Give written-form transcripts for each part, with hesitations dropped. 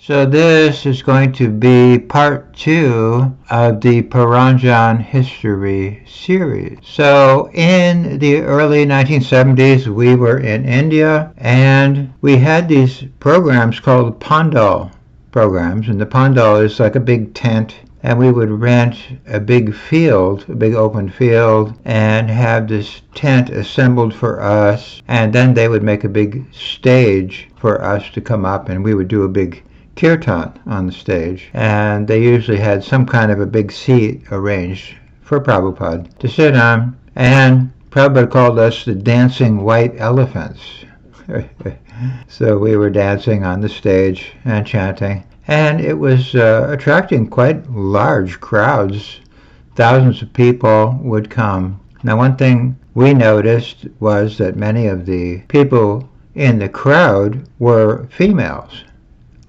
So this is going to be part 2 of the Puranjana history series. So in the early 1970s, we were in India and we had these programs called pandal programs. And the pandal is like a big tent, and we would rent a big field, a big open field, and have this tent assembled for us. And then they would make a big stage for us to come up, and we would do a big kirtan on the stage, and they usually had some kind of a big seat arranged for Prabhupada to sit on, and Prabhupada called us the dancing white elephants. So we were dancing on the stage and chanting, and it was attracting quite large crowds. Thousands of people would come. Now, one thing we noticed was that many of the people in the crowd were females,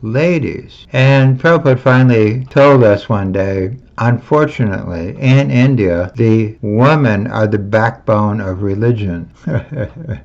ladies. And Prabhupada finally told us one day, unfortunately, in India, the women are the backbone of religion. The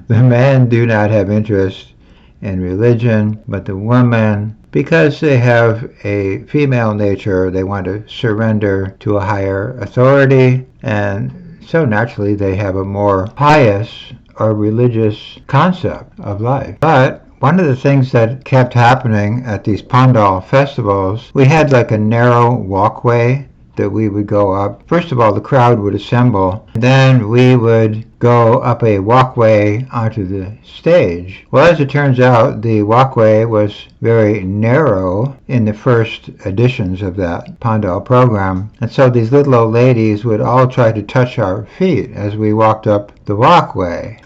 men do not have interest in religion, but the women, because they have a female nature, they want to surrender to a higher authority, and so naturally they have a more pious or religious concept of life. But one of the things that kept happening at these pandal festivals, we had like a narrow walkway that we would go up. First of all, the crowd would assemble, and then we would go up a walkway onto the stage. Well, as it turns out, the walkway was very narrow in the first editions of that pandal program, and so these little old ladies would all try to touch our feet as we walked up the walkway.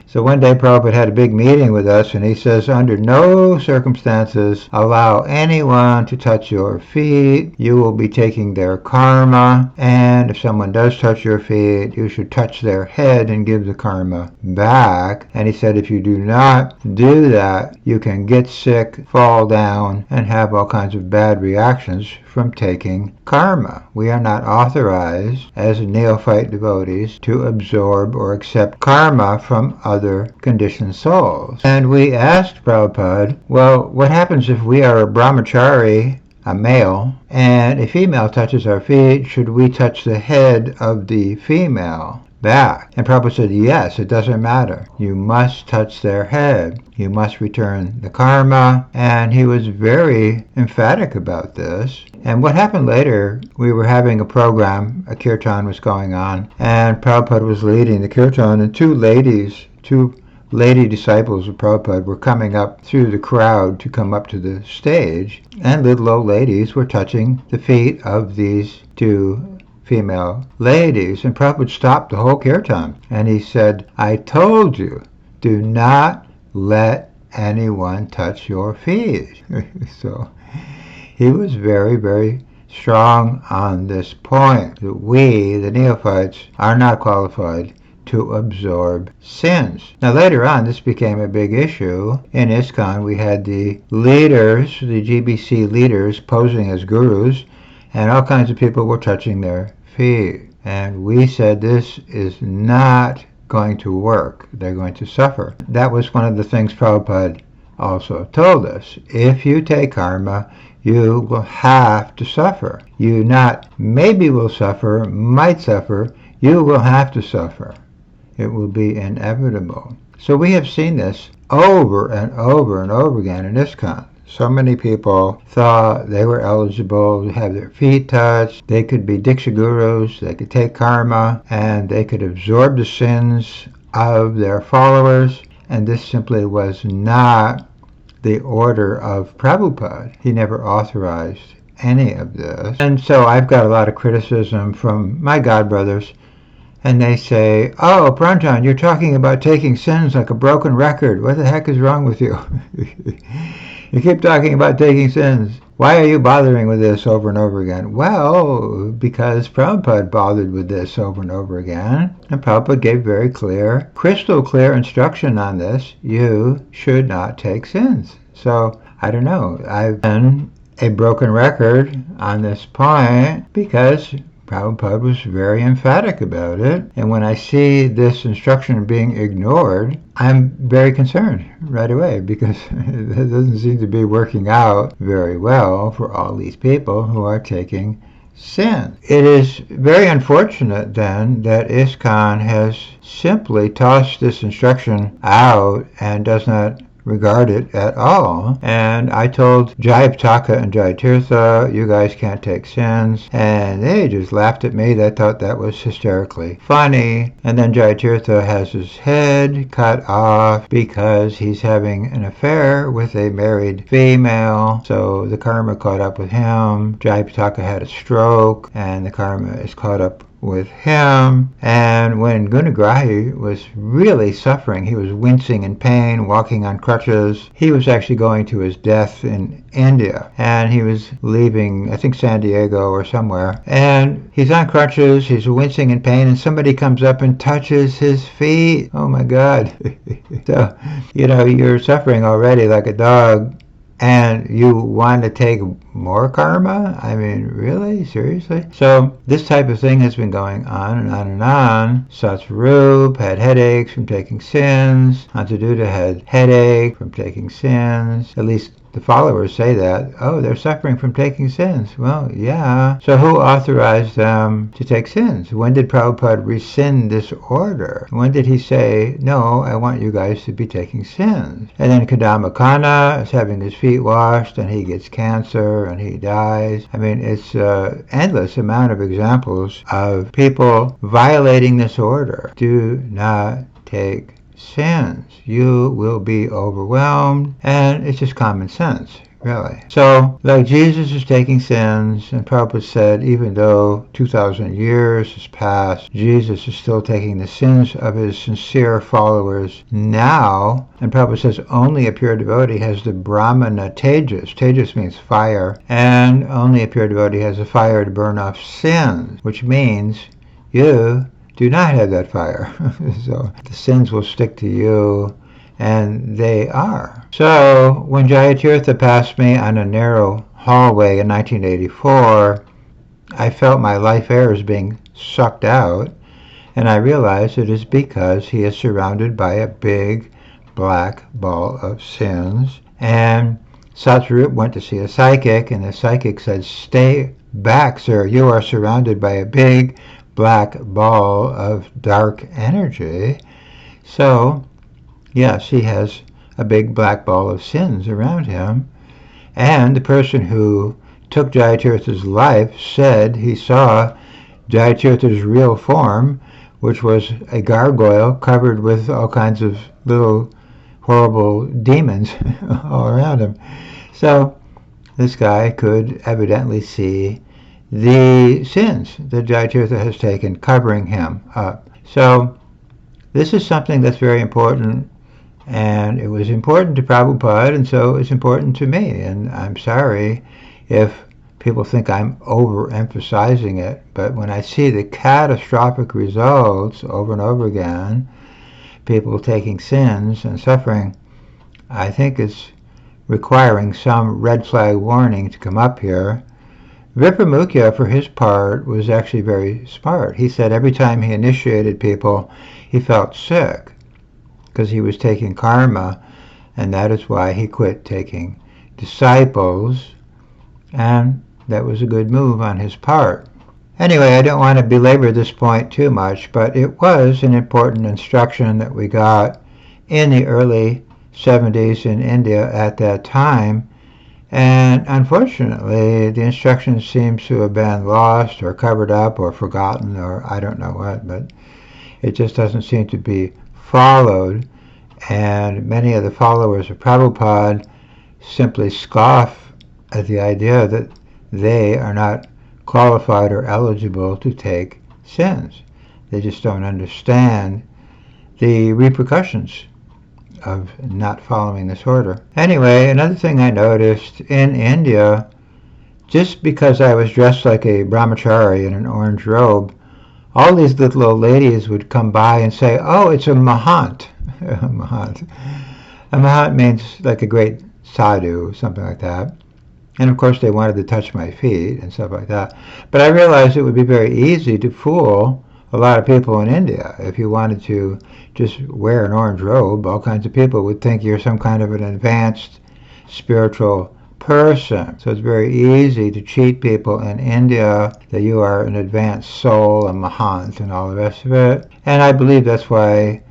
So one day Prabhupada had a big meeting with us, and he says, under no circumstances allow anyone to touch your feet. You will be taking their karma, and if someone does touch your feet, you should touch their head and give the karma back. And he said, if you do not do that, you can get sick, fall down, and have all kinds of bad reactions from taking karma. We are not authorized as neophyte devotees to absorb or accept karma from other conditioned souls. And we asked Prabhupada, well, what happens if we are a brahmachari, a male, and a female touches our feet? Should we touch the head of the female back? And Prabhupada said, yes, it doesn't matter. You must touch their head. You must return the karma. And he was very emphatic about this. And what happened later, we were having a program, a kirtan was going on, and Prabhupada was leading the kirtan, and two lady disciples of Prabhupada were coming up through the crowd to come up to the stage, and little old ladies were touching the feet of these two female ladies. And Prabhupada stopped the whole kirtan, and he said, I told you, do not let anyone touch your feet. So he was very, very strong on this point, that we, the neophytes, are not qualified to absorb sins. Now later on, this became a big issue. In ISKCON, we had the leaders, the GBC leaders, posing as gurus, and all kinds of people were touching their feet. And we said, this is not going to work. They're going to suffer. That was one of the things Prabhupada also told us. If you take karma, you will have to suffer. You not maybe will suffer, might suffer, you will have to suffer. It will be inevitable. So we have seen this over and over and over again in ISKCON. So many people thought they were eligible to have their feet touched. They could be Diksha Gurus, they could take karma, and they could absorb the sins of their followers. And this simply was not the order of Prabhupada. He never authorized any of this. And so I've got a lot of criticism from my godbrothers, and they say, oh, Puranjana, you're talking about taking sins like a broken record. What the heck is wrong with you? You keep talking about taking sins. Why are you bothering with this over and over again? Well, because Prabhupada bothered with this over and over again. And Prabhupada gave very clear, crystal clear instruction on this. You should not take sins. So, I don't know. I've been a broken record on this point because Prabhupada was very emphatic about it. And when I see this instruction being ignored, I'm very concerned right away, because it doesn't seem to be working out very well for all these people who are taking sin. It is very unfortunate then that ISKCON has simply tossed this instruction out and does not regard it at all. And I told Jayapataka and Jayatirtha, you guys can't take sins, and they just laughed at me. They thought that was hysterically funny. And then Jayatirtha has his head cut off because he's having an affair with a married female, so the karma caught up with him. Jayapataka had a stroke, and the karma is caught up with him. And when Gunagrahi was really suffering, he was wincing in pain, walking on crutches. He was actually going to his death in India, and he was leaving, I think, San Diego or somewhere, and he's on crutches, he's wincing in pain, and somebody comes up and touches his feet. Oh my God. So, you're suffering already like a dog, and you want to take more karma? I mean, really? Seriously? So this type of thing has been going on and on and on. Satsvarup had headaches from taking sins. Antaduta had headache from taking sins. At least the followers say that. Oh, they're suffering from taking sins. Well, yeah. So who authorized them to take sins? When did Prabhupada rescind this order? When did he say, no, I want you guys to be taking sins? And then Kadamba is having his feet washed, and he gets cancer, and he dies. I mean, it's an endless amount of examples of people violating this order. Do not take sins. You will be overwhelmed, and it's just common sense, really. So, like Jesus is taking sins, and Prabhupada said, even though 2,000 years has passed, Jesus is still taking the sins of his sincere followers now. And Prabhupada says only a pure devotee has the Brahmana tejas. Tejas means fire, and only a pure devotee has the fire to burn off sins, which means you do not have that fire. So the sins will stick to you, and they are. So when Jayatirtha passed me on a narrow hallway in 1984, I felt my life air is being sucked out, and I realized it is because he is surrounded by a big black ball of sins. And Satsvarup went to see a psychic, and the psychic said, stay back, sir, you are surrounded by a big black ball of dark energy. So, yes, he has a big black ball of sins around him. And the person who took Jayatirtha's life said he saw Jayatirtha's real form, which was a gargoyle covered with all kinds of little horrible demons all around him. So this guy could evidently see the sins that Jayatirtha has taken covering him up. So this is something that's very important, and it was important to Prabhupada, and so it's important to me. And I'm sorry if people think I'm overemphasizing it, but when I see the catastrophic results over and over again, people taking sins and suffering, I think it's requiring some red flag warning to come up here. Vipramukhya, for his part, was actually very smart. He said every time he initiated people, he felt sick because he was taking karma, and that is why he quit taking disciples, and that was a good move on his part. Anyway, I don't want to belabor this point too much, but it was an important instruction that we got in the early 70s in India at that time. And unfortunately, the instruction seems to have been lost or covered up or forgotten or I don't know what, but it just doesn't seem to be followed. And many of the followers of Prabhupada simply scoff at the idea that they are not qualified or eligible to take sins. They just don't understand the repercussions of not following this order. Anyway, another thing I noticed in India, just because I was dressed like a brahmachari in an orange robe, all these little old ladies would come by and say, oh, it's a mahant. A mahant. A mahant means like a great sadhu, something like that. And of course they wanted to touch my feet and stuff like that. But I realized it would be very easy to fool a lot of people in India. If you wanted to just wear an orange robe, all kinds of people would think you're some kind of an advanced spiritual person. So it's very easy to cheat people in India that you are an advanced soul, a mahant, and all the rest of it. And I believe that's why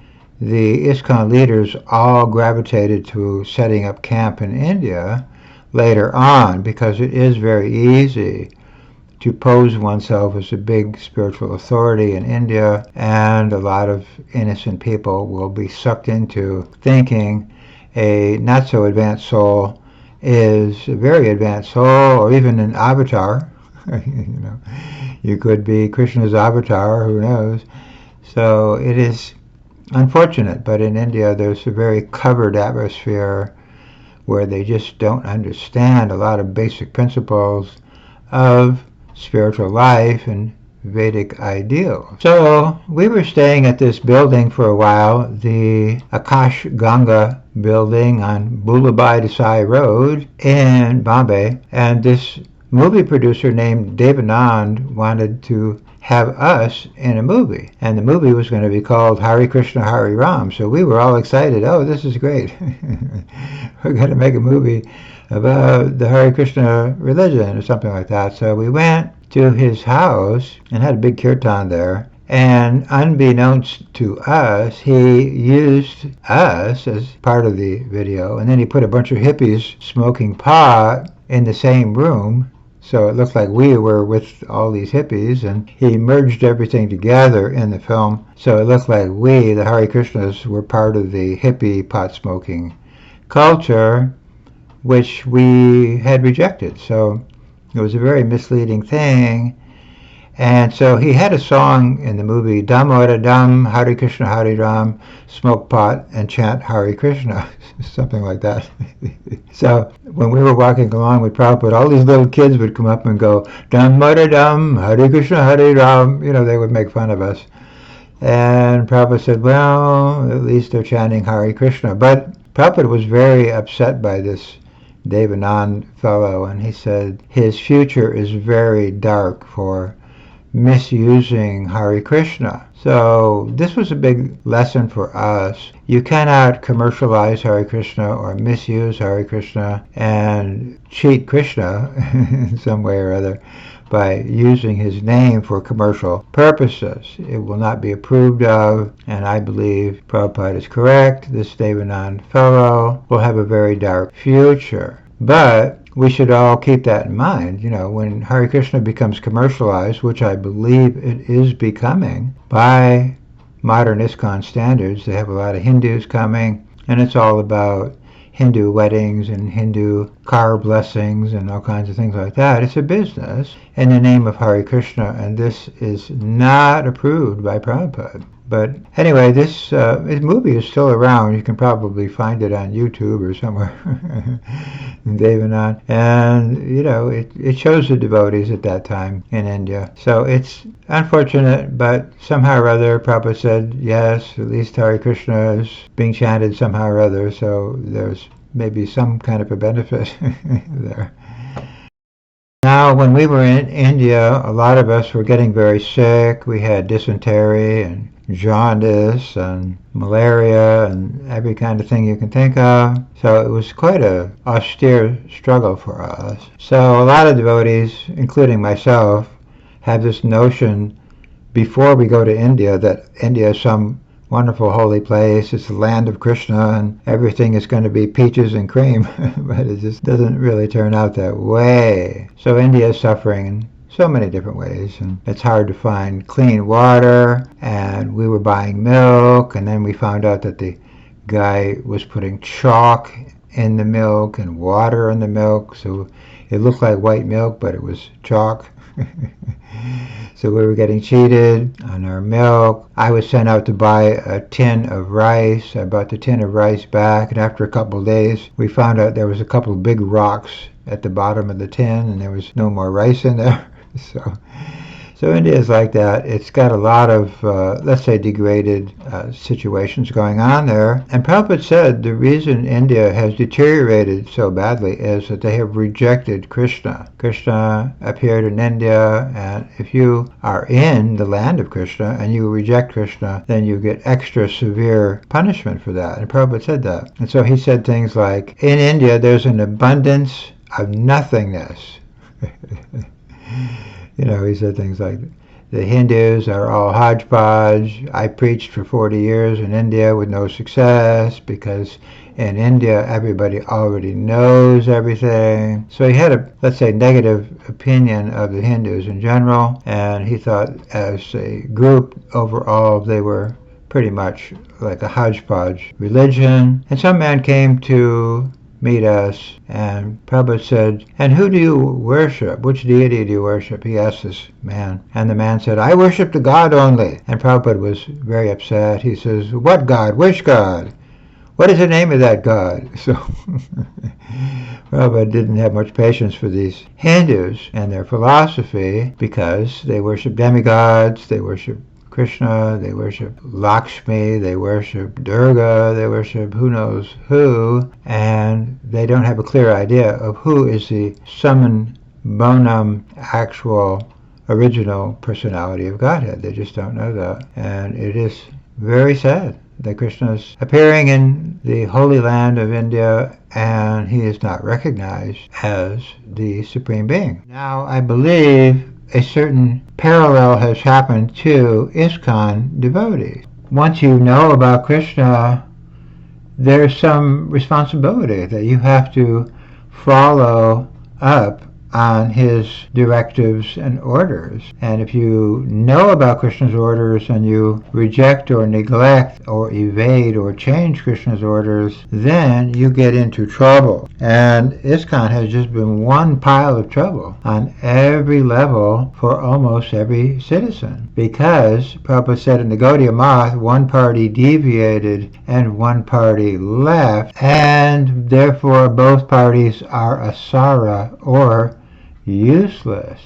the ISKCON leaders all gravitated to setting up camp in India later on, because it is very easy to pose oneself as a big spiritual authority in India, and a lot of innocent people will be sucked into thinking a not so advanced soul is a very advanced soul, or even an avatar. You could be Krishna's avatar, who knows. So it is unfortunate, but in India there's a very covered atmosphere where they just don't understand a lot of basic principles of spiritual life and Vedic ideals. So we were staying at this building for a while, the Akash Ganga building on Boulevard Desai Road in Bombay, and this movie producer named Deviant wanted to have us in a movie, and the movie was going to be called Hare Krishna Hare Ram. So we were all excited. Oh, this is great. We're going to make a movie about the Hare Krishna religion or something like that. So we went to his house and had a big kirtan there, and unbeknownst to us, he used us as part of the video, and then he put a bunch of hippies smoking pot in the same room. So it looked like we were with all these hippies, and he merged everything together in the film. So it looked like we, the Hare Krishnas, were part of the hippie pot-smoking culture, which we had rejected. So it was a very misleading thing. And so he had a song in the movie, Dam Ora Dam, Hare Krishna Hare Ram, smoke pot and chant Hare Krishna, something like that. So when we were walking along with Prabhupada, all these little kids would come up and go, Dam Ora Dam, Hare Krishna Hare Ram. They would make fun of us. And Prabhupada said, well, at least they're chanting Hare Krishna. But Prabhupada was very upset by this Devanand fellow, and he said his future is very dark for misusing Hare Krishna. So this was a big lesson for us. You cannot commercialize Hare Krishna or misuse Hare Krishna and cheat Krishna in some way or other by using his name for commercial purposes. It will not be approved of, and I believe Prabhupada is correct. This Devanand fellow will have a very dark future. But we should all keep that in mind. When Hare Krishna becomes commercialized, which I believe it is becoming by modern ISKCON standards, they have a lot of Hindus coming, and it's all about Hindu weddings and Hindu car blessings and all kinds of things like that. It's a business in the name of Hare Krishna, and this is not approved by Prabhupada. But anyway, this movie is still around. You can probably find it on YouTube or somewhere. Devanand. And, it shows the devotees at that time in India. So it's unfortunate, but somehow or other, Prabhupada said, yes, at least Hare Krishna is being chanted somehow or other. So there's maybe some kind of a benefit there. Now, when we were in India, a lot of us were getting very sick. We had dysentery and jaundice and malaria and every kind of thing you can think of. So it was quite a austere struggle for us. So a lot of devotees, including myself, have this notion before we go to India that India is some wonderful holy place. It's the land of Krishna and everything is going to be peaches and cream. But it just doesn't really turn out that way. So India is suffering in so many different ways, and it's hard to find clean water, and we were buying milk, and then we found out that the guy was putting chalk in the milk and water in the milk, so it looked like white milk, but it was chalk. So we were getting cheated on our milk. I was sent out to buy a tin of rice. I bought the tin of rice back, and after a couple of days, we found out there was a couple of big rocks at the bottom of the tin, and there was no more rice in there. So So India is like that. It's got a lot of, let's say, degraded situations going on there. And Prabhupada said the reason India has deteriorated so badly is that they have rejected Krishna. Krishna appeared in India, and if you are in the land of Krishna and you reject Krishna, then you get extra severe punishment for that. And Prabhupada said that. And so he said things like, in India there's an abundance of nothingness. He said things like, the Hindus are all hodgepodge. I preached for 40 years in India with no success because in India everybody already knows everything. So he had a, let's say, negative opinion of the Hindus in general, and he thought as a group overall they were pretty much like a hodgepodge religion. And some man came to meet us, and Prabhupada said, and who do you worship? Which deity do you worship? He asked this man, and the man said, I worship the God only. And Prabhupada was very upset. He says, what God? Which God? What is the name of that God? So Prabhupada didn't have much patience for these Hindus and their philosophy, because they worship demigods, they worship Krishna, they worship Lakshmi, they worship Durga, they worship who knows who, and they don't have a clear idea of who is the summum bonum actual original personality of Godhead. They just don't know that. And it is very sad that Krishna is appearing in the holy land of India and he is not recognized as the Supreme Being. Now, I believe a certain parallel has happened to ISKCON devotees. Once you know about Krishna, there's some responsibility that you have to follow up on his directives and orders. And if you know about Krishna's orders and you reject or neglect or evade or change Krishna's orders, then you get into trouble. And ISKCON has just been one pile of trouble on every level for almost every citizen. Because Prabhupada said in the Gaudiya Math, one party deviated and one party left, and therefore both parties are asara, or useless.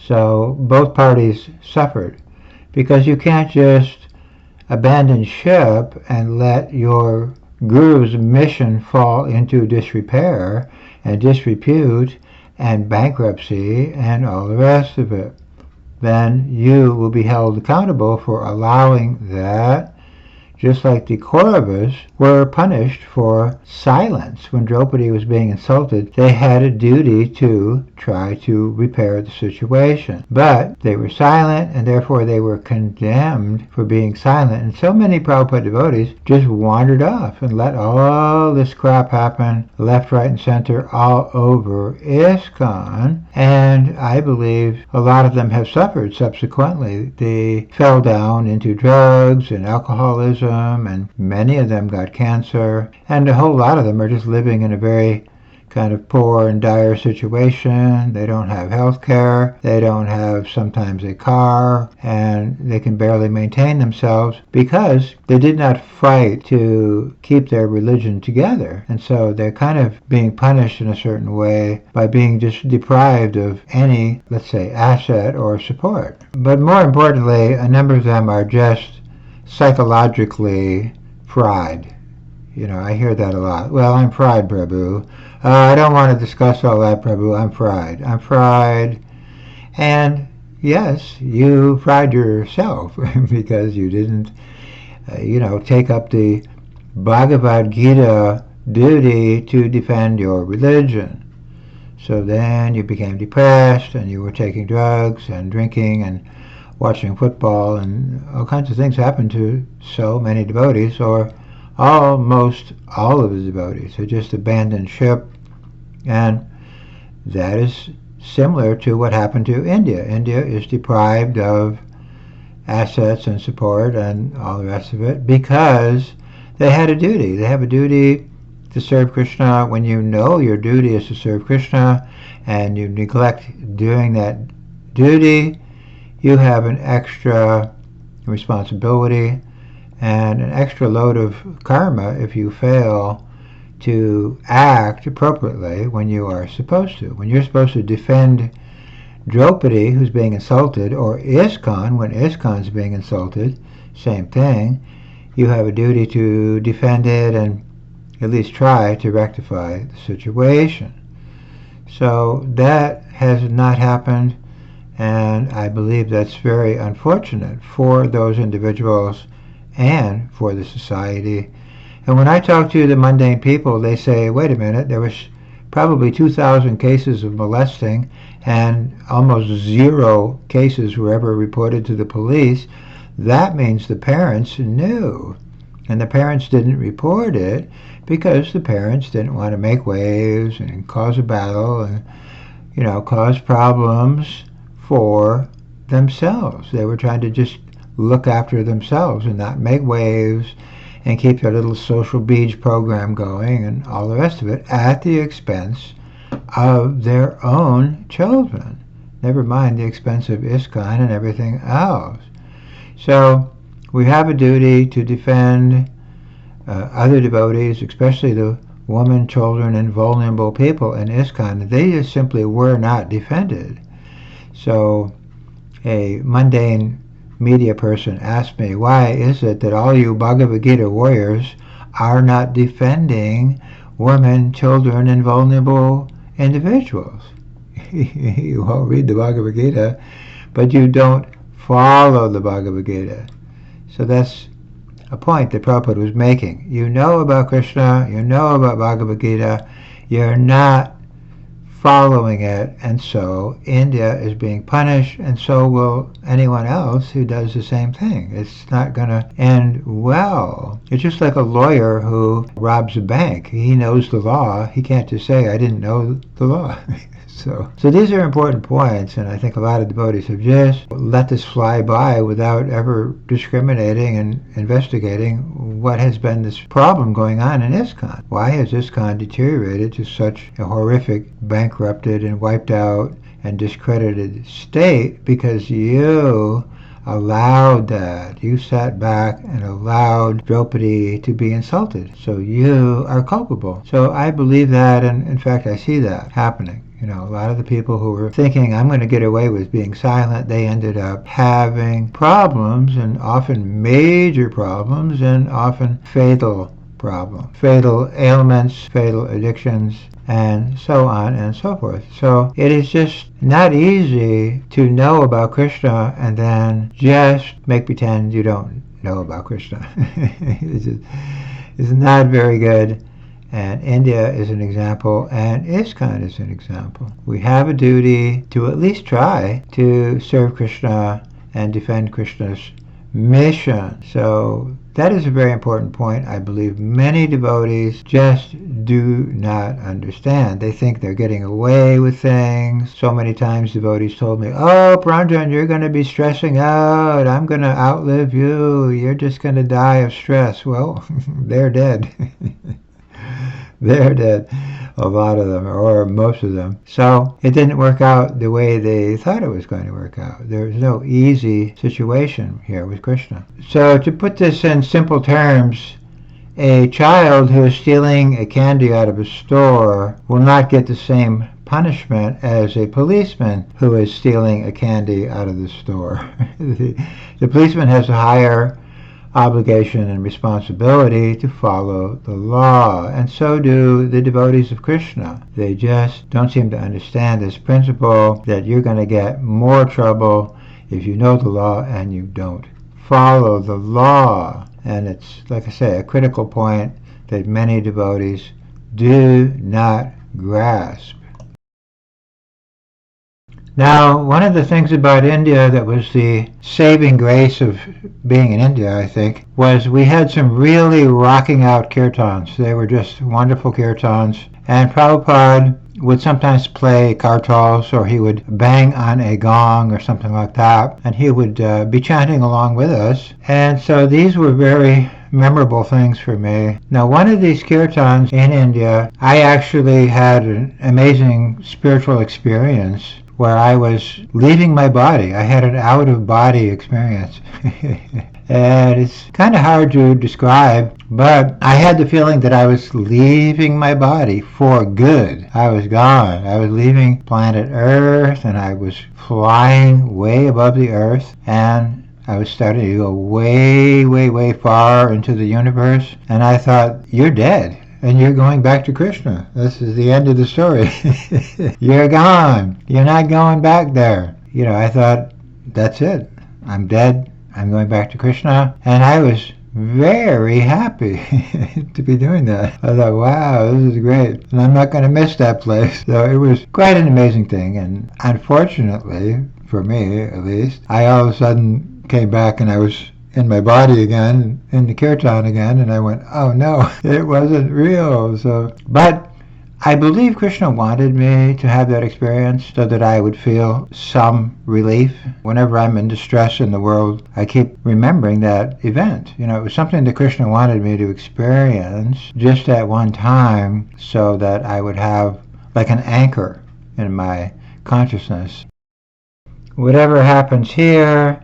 So both parties suffered, because you can't just abandon ship and let your guru's mission fall into disrepair and disrepute and bankruptcy and all the rest of it. Then you will be held accountable for allowing that, just like the Kauravas were punished for silence. When Draupadi was being insulted, they had a duty to try to repair the situation. But they were silent, and therefore they were condemned for being silent. And so many Prabhupada devotees just wandered off and let all this crap happen, left, right, and center, all over ISKCON. And I believe a lot of them have suffered subsequently. They fell down into drugs and alcoholism, and many of them got cancer, and a whole lot of them are just living in a very kind of poor and dire situation. They don't have health care, they don't have sometimes a car, and they can barely maintain themselves because they did not fight to keep their religion together. And so they're kind of being punished in a certain way by being just deprived of any, let's say, asset or support. But more importantly, a number of them are just psychologically fried. I hear that a lot. Well, I'm fried, Prabhu. I don't want to discuss all that, Prabhu. I'm fried. I'm fried. And yes, you fried yourself because you didn't, take up the Bhagavad Gita duty to defend your religion. So then you became depressed and you were taking drugs and drinking and watching football, and all kinds of things happened to so many devotees, or almost all of the devotees who just abandoned ship. And that is similar to what happened to India. India is deprived of assets and support and all the rest of it because they had a duty. They have a duty to serve Krishna. When you know your duty is to serve Krishna and you neglect doing that duty, you have an extra responsibility and an extra load of karma if you fail to act appropriately when you are supposed to. When you're supposed to defend Draupadi, who's being insulted, or ISKCON, when ISKCON's being insulted, same thing, you have a duty to defend it and at least try to rectify the situation. So that has not happened, and I believe that's very unfortunate for those individuals and for the society. And when I talk to the mundane people, they say, wait a minute, there was probably 2,000 cases of molesting and almost 0 cases were ever reported to the police. That means the parents knew, and the parents didn't report it because the parents didn't want to make waves and cause a battle and, cause problems for themselves. They were trying to just look after themselves and not make waves and keep their little social beach program going and all the rest of it at the expense of their own children. Never mind the expense of ISKCON and everything else. So we have a duty to defend other devotees, especially the women, children, and vulnerable people in ISKCON. They just simply were not defended. So a mundane media person asked me, why is it that all you Bhagavad Gita warriors are not defending women, children, and vulnerable individuals? You all read the Bhagavad Gita, but you don't follow the Bhagavad Gita. So that's a point that Prabhupada was making. You know about Krishna, you know about Bhagavad Gita, you're not following it, and so India is being punished, and so will anyone else who does the same thing. It's not going to end well. It's just like a lawyer who robs a bank. He knows the law. He can't just say, I didn't know the law. So these are important points, and I think a lot of devotees have just let this fly by without ever discriminating and investigating what has been this problem going on in ISKCON. Why has ISKCON deteriorated to such a horrific, bankrupted and wiped out and discredited state? Because you allowed that. You sat back and allowed Draupadi to be insulted. So you are culpable. So I believe that, and in fact I see that happening. A lot of the people who were thinking, I'm going to get away with being silent, they ended up having problems, and often major problems, and often fatal problems. Fatal ailments, fatal addictions, and so on and so forth. So it is just not easy to know about Krishna and then just make pretend you don't know about Krishna. It's not very good. And India is an example, and ISKCON is an example. We have a duty to at least try to serve Krishna and defend Krishna's mission. So that is a very important point. I believe many devotees just do not understand. They think they're getting away with things. So many times devotees told me, oh, Puranjana, you're going to be stressing out. I'm going to outlive you. You're just going to die of stress. Well, they're dead. They're dead, a lot of them, or most of them. So it didn't work out the way they thought it was going to work out. There's no easy situation here with Krishna. So to put this in simple terms, a child who is stealing a candy out of a store will not get the same punishment as a policeman who is stealing a candy out of the store. The policeman has a higher obligation and responsibility to follow the law, and so do the devotees of Krishna. They just don't seem to understand this principle that you're going to get more trouble if you know the law and you don't follow the law. And it's, like I say, a critical point that many devotees do not grasp. Now, one of the things about India that was the saving grace of being in India, I think, was we had some really rocking out kirtans. They were just wonderful kirtans. And Prabhupada would sometimes play kartals, or he would bang on a gong or something like that, and he would be chanting along with us. And so these were very memorable things for me. Now, one of these kirtans in India, I actually had an amazing spiritual experience where I was leaving my body. I had an out-of-body experience. And it's kind of hard to describe, but I had the feeling that I was leaving my body for good. I was gone. I was leaving planet Earth, and I was flying way above the Earth, and I was starting to go way, way, way far into the universe, and I thought, you're dead. And you're going back to Krishna. This is the end of the story. You're gone. You're not going back there. I thought, that's it. I'm dead. I'm going back to Krishna. And I was very happy to be doing that. I thought, wow, this is great. And I'm not going to miss that place. So it was quite an amazing thing. And unfortunately, for me at least, I all of a sudden came back and I was in my body again, in the kirtan again, and I went, oh no, it wasn't real. But I believe Krishna wanted me to have that experience so that I would feel some relief. Whenever I'm in distress in the world, I keep remembering that event. It was something that Krishna wanted me to experience just at one time so that I would have like an anchor in my consciousness. Whatever happens here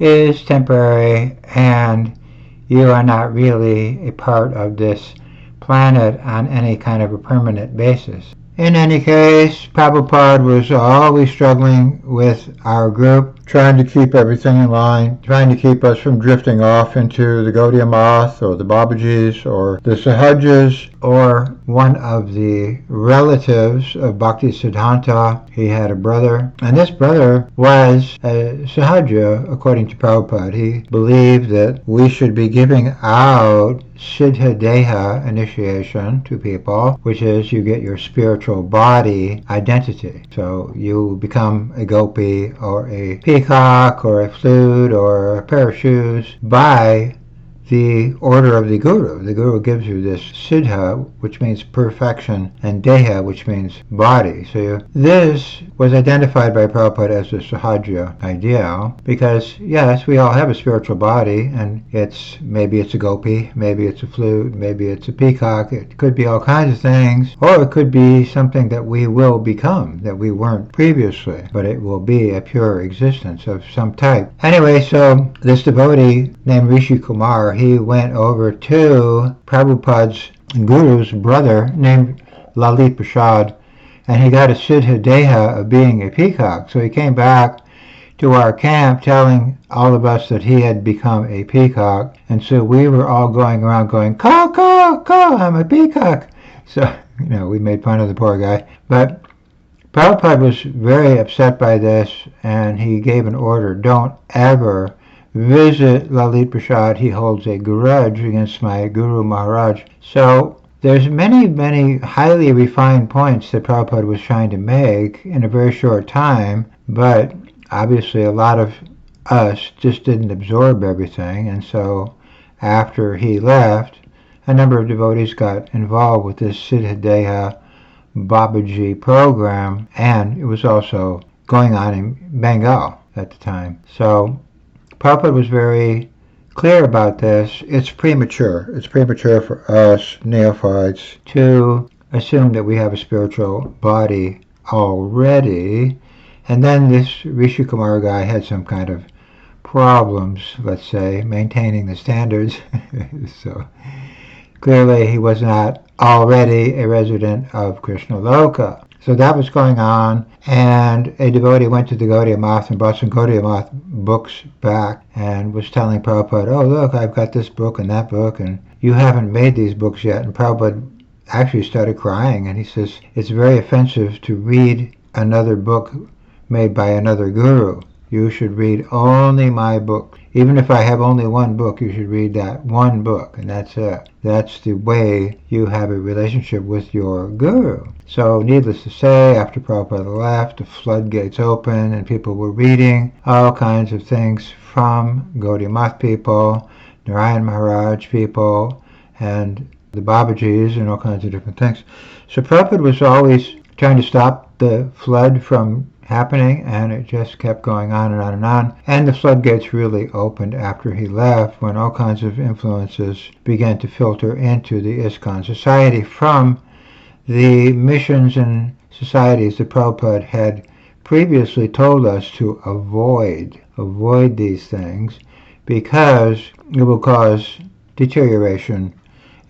is temporary, and you are not really a part of this planet on any kind of a permanent basis. In any case, Prabhupada was always struggling with our group, trying to keep everything in line, trying to keep us from drifting off into the Gaudiya Math or the Babajis or the Sahajas or one of the relatives of Bhakti Siddhanta. He had a brother, and this brother was a Sahaja, according to Prabhupada. He believed that we should be giving out Siddha Deha initiation to people, which is you get your spiritual body identity. So you become a gopi or a peacock or a flute or a pair of shoes by the order of the Guru. The Guru gives you this Siddha, which means perfection, and Deha, which means body. So this was identified by Prabhupada as the Sahaja ideal, because yes, we all have a spiritual body, and maybe it's a gopi, maybe it's a flute, maybe it's a peacock, it could be all kinds of things, or it could be something that we will become, that we weren't previously, but it will be a pure existence of some type. Anyway, so this devotee named Rishi Kumar, he went over to Prabhupada's guru's brother named Lalit Prasad, and he got a Siddha Deha of being a peacock. So he came back to our camp telling all of us that he had become a peacock, and so we were all going around going, caw, caw, caw, I'm a peacock. So, we made fun of the poor guy. But Prabhupada was very upset by this, and he gave an order, don't ever visit Lalit Prasad. He holds a grudge against my Guru Maharaj. So there's many, many highly refined points that Prabhupada was trying to make in a very short time, but obviously a lot of us just didn't absorb everything, and so after he left, a number of devotees got involved with this Siddha Deha Babaji program, and it was also going on in Bengal at the time. So Prabhupada was very clear about this. It's premature. It's premature for us neophytes to assume that we have a spiritual body already. And then this Rishi Kumar guy had some kind of problems, let's say, maintaining the standards. So clearly he was not already a resident of Krishna Loka. So that was going on, and a devotee went to the Gaudiya Math and brought some Gaudiya Math books back and was telling Prabhupada, oh look, I've got this book and that book, and you haven't made these books yet. And Prabhupada actually started crying, and he says, it's very offensive to read another book made by another guru. You should read only my book. Even if I have only one book, you should read that one book, and that's it. That's the way you have a relationship with your guru. So needless to say, after Prabhupada left, the floodgates opened, and people were reading all kinds of things from Gaudiya Math people, Narayan Maharaj people, and the Babajis, and all kinds of different things. So Prabhupada was always trying to stop the flood from happening, and it just kept going on and on and on. And the floodgates really opened after he left, when all kinds of influences began to filter into the ISKCON society from the missions and societies that Prabhupada had previously told us to avoid these things, because it will cause deterioration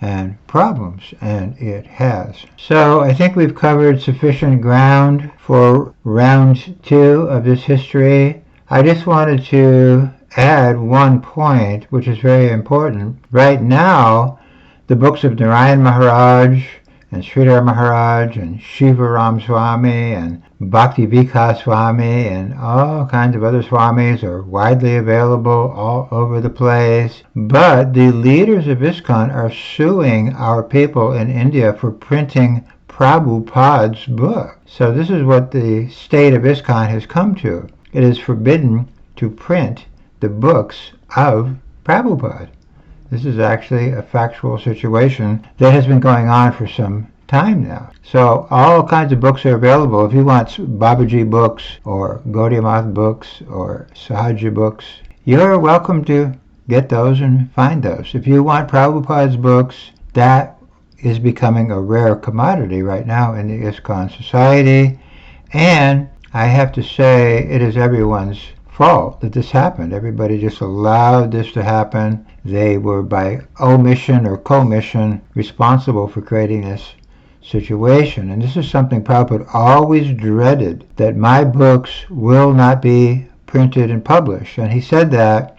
and problems, and it has. So I think we've covered sufficient ground for round 2 of this history. I just wanted to add one point, which is very important. Right now, the books of Narayan Maharaj and Sridhar Maharaj and Shiva Ram Swami and Bhakti Vikas Swami and all kinds of other Swamis are widely available all over the place. But the leaders of ISKCON are suing our people in India for printing Prabhupada's book. So this is what the state of ISKCON has come to. It is forbidden to print the books of Prabhupada. This is actually a factual situation that has been going on for some time now. So all kinds of books are available. If you want Babaji books or Gaudiya Math books or Sahaja books, you're welcome to get those and find those. If you want Prabhupada's books, that is becoming a rare commodity right now in the ISKCON society. And I have to say, it is everyone's fault that this happened. Everybody just allowed this to happen. They were by omission or commission responsible for creating this situation. And this is something Prabhupada always dreaded, that my books will not be printed and published. And he said that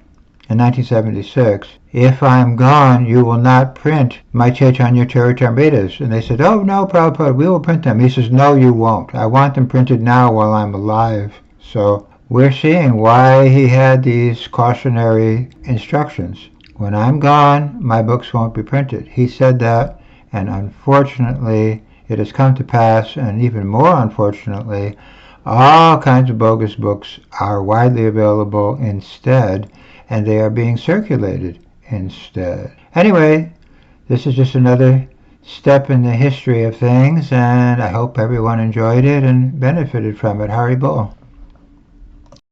in 1976, if I'm gone, you will not print my Chaitanya Charitamritas. And they said, oh no, Prabhupada, we will print them. He says, no, you won't. I want them printed now while I'm alive. So we're seeing why he had these cautionary instructions. When I'm gone, my books won't be printed. He said that, and unfortunately, it has come to pass, and even more unfortunately, all kinds of bogus books are widely available instead, and they are being circulated instead. Anyway, this is just another step in the history of things, and I hope everyone enjoyed it and benefited from it. Hari Bol.